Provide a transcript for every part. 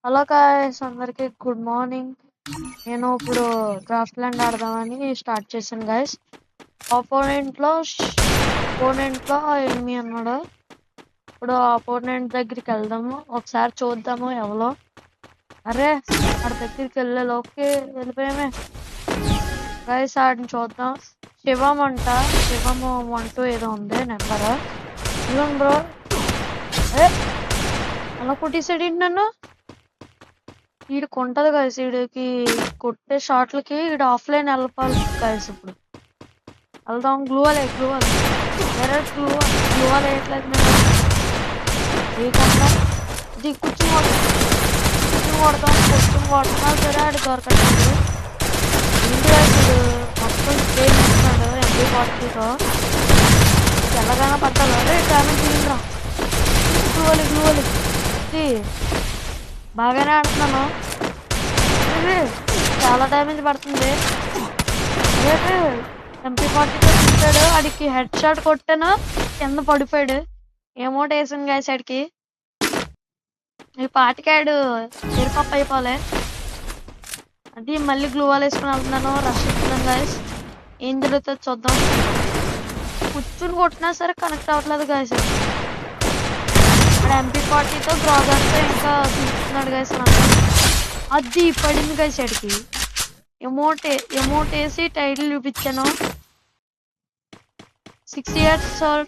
Hello guys, అందరికి good morning. నేను ఇప్పుడు క్రాఫ్ట్ ల్యాండ్ ఆడదామని స్టార్ట్ చేశాను గాయ్స్. ఆపోనెంట్ లో ఎనిమి అన్నాడు. ఇప్పుడు ఆపోనెంట్ దగ్గరికి వెళ్దాము, ఒకసారి చూద్దాము ఎవరో. అరే ఆడ దగ్గరికి వెళ్ళేలోకి వెళ్ళిపోయామే గాయ్స్. ఆడిని చూద్దాం. శివం అంట, శివము 12 ఏదో ఉంది నెంబర్. ఇవ్వండి బ్రో. అలా కొట్టేసాడు ఏంటి నన్ను? వీడికి ఉంటది గాయస్, వీడికి కొట్టే షాట్లకి వీడు ఆఫ్లైన్ వెళ్ళిపోవాలి గాయస్. ఇప్పుడు వెళ్దాం. గ్లూవల్ డైరెక్ట్ గ్లూవల్ వేయట్లేదు మేము. వేయకుండా ఇది కూర్చుని కొడతాం. కొడుతున్నా సరే ఆడు దొరకట్లేదు. ఏంటి గాయస్, వీడు మొత్తం స్ప్రే ఇస్తున్నాడు MP40తో. ఎలాగైనా పట్టాలి. అరే డ్యామేజ్ చేయండిరా. గ్లూవల్ ఇది బాగానే ఆడుతున్నాను. చాలా డ్యామేజ్ పడుతుంది. MP40తో చూసాడు, ఆడికి హెడ్ షాట్ కొట్టాను, కింద పడిపోయాడు. ఎమోట్ వేసాను గాయస్ ఆడికి. ఈ పాటికాడు ఎరుపప్పు అయిపోలే. అది మళ్ళీ గ్లూవాల్ వేసుకుని వెళ్తున్నాను. రష్ ఇస్తున్నాను గాయస్. ఏం జరుగుతుంది చూద్దాం. కూర్చుని కొట్టినా సరే కనెక్ట్ అవ్వట్లేదు గాయస్. MP40తో బ్రాదర్తో ఇంకా చూస్తున్నాడు గాయస్. అది పడింది గాయస్ ఆడికి. ఎమోట్ వేసి టైటిల్ చూపించాను. 6 years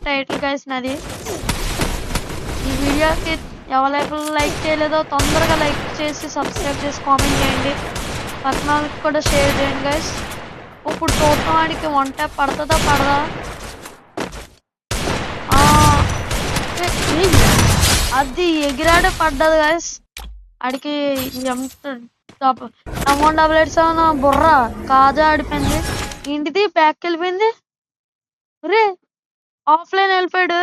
టైటిల్ గాయస్ నాది. ఈ వీడియోకి ఎవరైనా లైక్ చేయలేదో తొందరగా లైక్ చేసి సబ్స్క్రైబ్ చేసి కామెంట్ చేయండి. పక్కన వాళ్ళకి కూడా షేర్ చేయండి గాయస్. ఇప్పుడు చూద్దాం ఆడికి వన్ ట్యాప్ పడుతుందా పడదా. అది ఎగిరాడే పడ్డది గాయస్. ఆడికి M188 బుర్ర కాజా ఆడిపోయింది. ఇంటిది బ్యాక్ వెళ్ళిపోయింది. రే ఆఫ్లైన్ వెళ్ళిపోయాడు.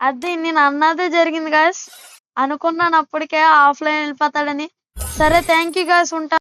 అది నేను అన్నదే జరిగింది గాయస్. అనుకున్నాను అప్పటికే ఆఫ్లైన్ వెళ్ళిపోతాడని. సరే థ్యాంక్ యూ గాయస్, ఉంటా.